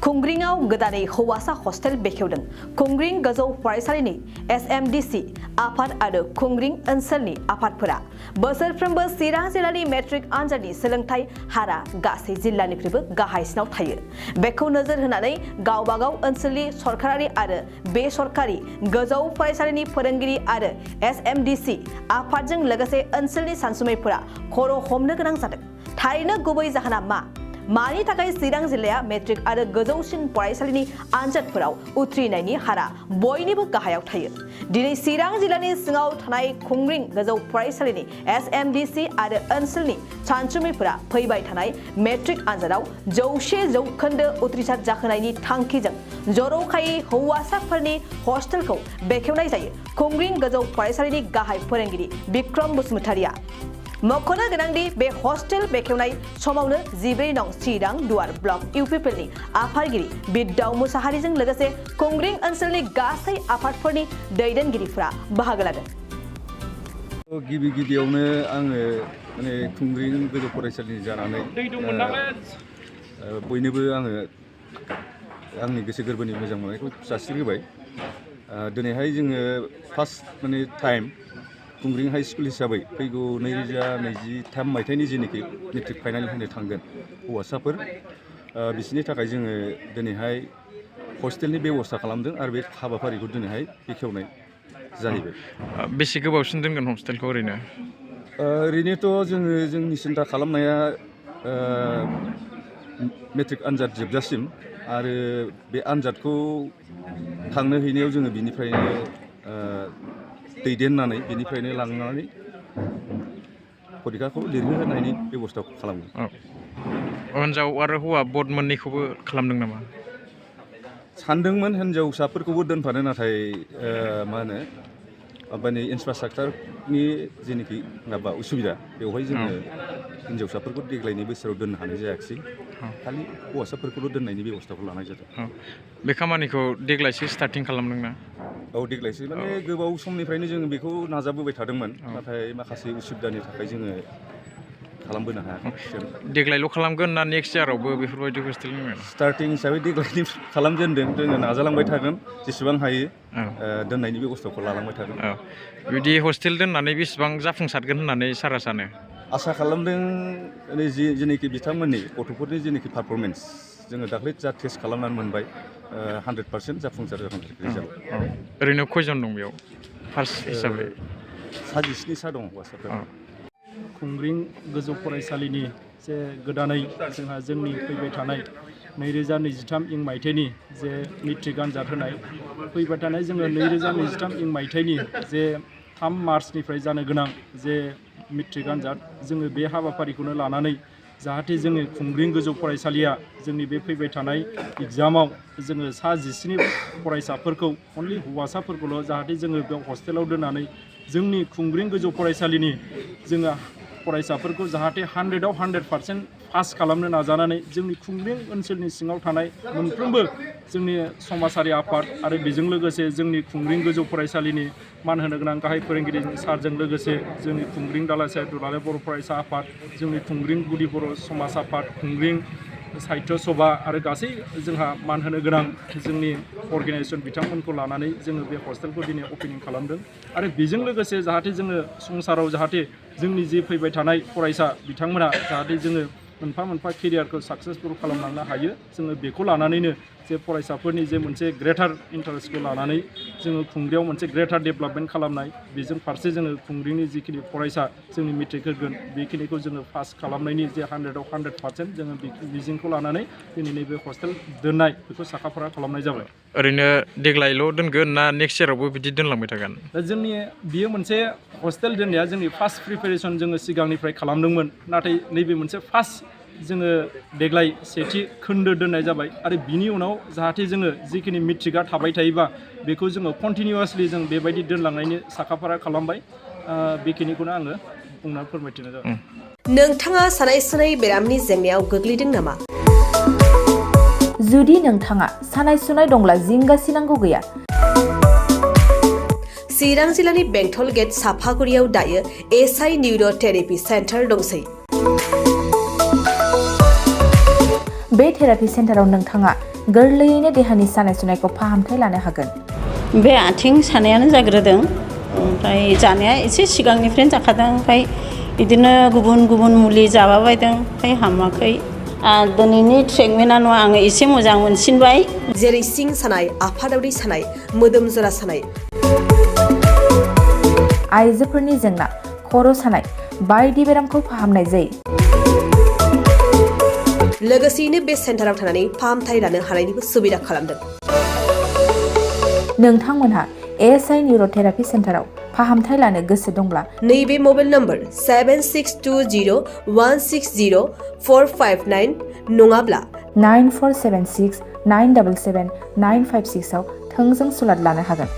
खुंग्रिंआव गोदानै हौवासा हस्टेल बेखेवदों। खुंग्रिं गोजौ फरायसालिनि SMDC आफाद आरो खुंग्रिं ओनसोलनि आफादफोरा बोसोरफ्रोमबो चिरां जिल्लानि मेट्रिक आनजादनि सोलोंथाइ हारा गासै जिल्लानिख्रुइबो गाहायसिनाव थायो। बेखौ नोजोर होनानै गावबागाव ओनसोलनि सरकारारि आरो बेसरकारि गोजौ फरायसालिनि फोरोंगिरि आरो SMDC आफादजों लोगोसे ओनसोलनि सानसुमैफोरा खर' हमनो गोनां जादों। थारैनो गुबै जाहोना मानि थाखाय चिरां जिल्लाया मेट्रिक आरो गोजौसिन फरायसालिनि आनजादफोराव उथ्रिनायनि हारा बयनिबो गाहायाव थायो। दिनै चिरां जिल्लानि सिङाव थानाय खुंग्रिं गोजौ फरायसालिनि SMDC आरो ओनसोलनि सानसुमैफोरा फैबाय थानाय मेट्रिक आनजादाव 100% उथ्रिसार जाहोनायनि थांखिजों जर'खायै हौवासाफोरनि हस्टेलखौ बेखेवनाय जायो। खुंग्रिं गोजौ फरायसालिनि गाहाय फोरोंगिरि बिक्रम बसुमतारिया मख'नो गोनांदि बे हस्टेल बेखेवनाय समावनो 14 नं चिरां दुवार ब्लक UPPLनि आफादगिरि बिरदाव मुसाहारिजों लोगोसे खुंग्रिं ओनसोलनि गासै आफादफोरनि दैदेनगिरिफोरा बाहागो लादों। गिबियावनो आङो माने खुंग्रिं गोजौ फरायसालिनि जानानै बयनोबो आङो आंनि गोसो गोरबोनि मोजां मोननायखौ जासिहोबाय। दिनैहाय जोङो फार्स्ट माने टाइम खुंग्रिं हाई स्कुल हिसाबै फैगौ 2023 मायथाइनि जेनोखि मेट्रिक फाइनाल होनो थांगोन हौवासाफोर बिसोरनि थाखाय जोङो दिनैहाय हस्टेलनि बेब'स्था खालामदों आरो बे हाबाफारिखौ दिनैहाय बेखेवनाय जाहैबाय। बेसे गोबावसिम दोनगोन हस्टेलखौ ओरैनोथ' जोङो जोंनि सिन्था खालामनाया मेट्रिक आनजाद जोबजासिम आरो बे आनजादखौ थांनो हैनायाव जोङो बिनिफ्रायनो दैदेननानै बेनिफ्रायनो लांनानै फरिखाखौ लिरहोनायनि बेब'स्थाखौ खालामगोन। हिनजाव आरो हौवा बर्ड मोननैखौबो खालामदों नामा? सानदोंमोन हिनजावसाफोरखौबो दोनफानो, नाथाय माबानि इनफ्रास्ट्राक्चारनि जेनोखि माबा उसुबिदा बेवहाय जोङो हिनजावसाफोरखौ देग्लायनि बोसोराव दोननो हानाय जायाखिसै। खालि हौवासाफोरखौल' दोननायनि बेब'स्थाखौ लानाय जादों। बे खामानिखौ देग्लायसो स्टार्टिं खालामदोंना? औ देग्लायसो, माने गोबाव समनिफ्रायनो जोङो बेखौ नाजाबोबाय थादोंमोन, नाथाय माखासे उसुबिदानि थाखाय जोङो खालामबोनो हायाखै। देग्लायल' खालामगोन ना नेक्स्ट इयारावबो बेफोरबायदि हस्टेल? स्टार्टिं हिसाबै देग्लायनि खालामजेनदों, जोङो नाजालांबाय थागोन जेसेबां हायो दोननायनि बेब'स्थाखौ लालांबाय थागोन। बिदि हस्टेल दोननानै बेसेबां जाफुंसारगोन होननानै सारा सानो? आसा खालामदों जेनोखि बिथांमोननि गथ'फोरनि जेनोखि पारफरमेन्स जोङो दाख्लै जा टेस्ट खालामनानै मोनबाय 100% जाफुंसार जागोन रिजाल्ट। ओरैनो खयजन दं बेयाव फार्स्ट हिसाबै? 17 दं हौवासाफोर। खुंग्रिं गोजौ फरायसालिनि जे गोदानै जोंहा जोंनि फैबाय थानाय 2023 मायथाइनि जे मेट्रिक आनजाद होनाय फैबाय थानाय जोङो 2023 मायथाइनि जे 3 मार्चनिफ्राय जानो गोनां जे मेट्रिक आनजाद, जोङो बे हाबाफारिखौनो लानानै जाहाथे जोङो खुंग्रिं गोजौ फरायसालिया जोंनि बे फैबाय थानाय एग्जामाव जोङो 17 फरायसाफोरखौ अनलि हौवासाफोरखौल' जाहाथे जोङो बेयाव हस्टेलाव दोननानै जोंनि खुंग्रिं गोजौ फरायसालिनि जोङो फरायसाफोरखौ जाहाथे 100आव 100% पास खालामनो नाजानानै जोंनि खुंग्रिं ओनसोलनि सिङाव थानाय मोनफ्रोमबो जोंनि समाजारि आफाद आरो बेजों लोगोसे जोंनि खुंग्रिं गोजौ फरायसालिनि मान होनो गोनां गाहाय फोरोंगिरि सारजों लोगोसे जोंनि खुंग्रिं दालाइसा दुलाराय बर' फरायसा आफाद, जोंनि खुंग्रिं गुदि बर' समाज आफाद, खुंग्रिं साहित्य सभा आरो गासै जोंहा मान होनो गोनां जोंनि अर्गेनाइजेसन बिथांमोनखौ लानानै जोङो बे हस्टेलखौ दिनै अपेनिं खालामदों। आरो बेजों लोगोसे जाहाथे जोङो संसाराव जाहाथे जोंनि जे फैबाय थानाय फरायसा बिथांमोना जाहाथे जोङो मोनफा मोनफा केरियारखौ साक्सेसफुल खालामलांनो हायो, जोङो बेखौ लानानैनो जे फरायसाफोरनि जे मोनसे ग्रेटार इन्टारेस्टखौ लानानै जोङो खुंग्रियाव मोनसे ग्रेटार डेभेलपमेन्ट खालामनाय, बेजों फारसे जोङो खुंग्रिनि जिखिनि फरायसा जोंनि मेट्रिक होगोन बेखिनिखौ जोङो पास खालामनायनि जे 100आव 100% जोङो मिजिंखौ लानानै दिनै नैबे हस्टेल दोननाय बेखौ साखाफारा खालामनाय जाबाय। ओरैनो देग्लायल' दोनगोन ना नेक्स्ट इयारावबो बिदि दोनलांबाय थागोन? दा जोंनि बियो मोनसे हस्टेल दोननाया जोंनि फार्स्ट प्रिपेरेसन जोङो सिगांनिफ्राय खालामदोंमोन, नाथाय नैबे मोनसे फार्स्ट जोङो देग्लाय सेथि खोन्दो दोननाय जाबाय आरो बिनि उनाव जाहाथे जोङो जिखिनि मेट्रिकआ थाबाय थायोबा बेखौ जोङो कन्टिनिउवासलि जों बेबायदि दोनलांनायनि साखाफारा खालामबाय। बेखिनिखौनो आङो बुंना फोरमायथिनाय जाबाय। नोंथाङा सानाय सुनाय बेरामनि जेंनायाव गोग्लैदों नामा? जुदि नोंथाङा सानाय सुनाय दंब्ला जिंगा सिनांगौ गैया। चिरां जिल्लानि बेंटल गेट साफागुरियाव दायो SI निउर' थेरेपि सेन्टार दंसै। बे थेरापि सेन्टाराव नोंथाङा गोरलैयैनो देहानि सानाय सुनायखौ फाहामथाय लानो हागोन। बे आथिं सानायानो जाग्रोदों, ओमफ्राय जानाया एसे सिगांनिफ्रायनो जाखादों, ओमफ्राय बिदिनो गुबुन गुबुन मुलि जाबाबायदों, ओमफ्राय हामाखै। दिनैनि ट्रिटमेन्टआ आङो एसे मोजां मोनसिनबाय। जेरै सिं सानाय, आफादावरि सानाय, मोदोम जरा सानाय, आइजोफोरनि जेंना, खर' सानाय बायदि बेरामखौ फाहामनाय जायो। लोगोसेयैनो बे सेन्टाराव थानानै फाहामथाय लानो हानायनिबो सुबिदा खालामदों। नोंथांमोनहा ASI निउर'थेरापि सेन्टाराव फाहामथाय लानो गोसो दंब्ला नैबे मबाइल नम्बर 7620160459 नङाब्ला 9476977956 आव थोंजों सुलाद लानो हागोन।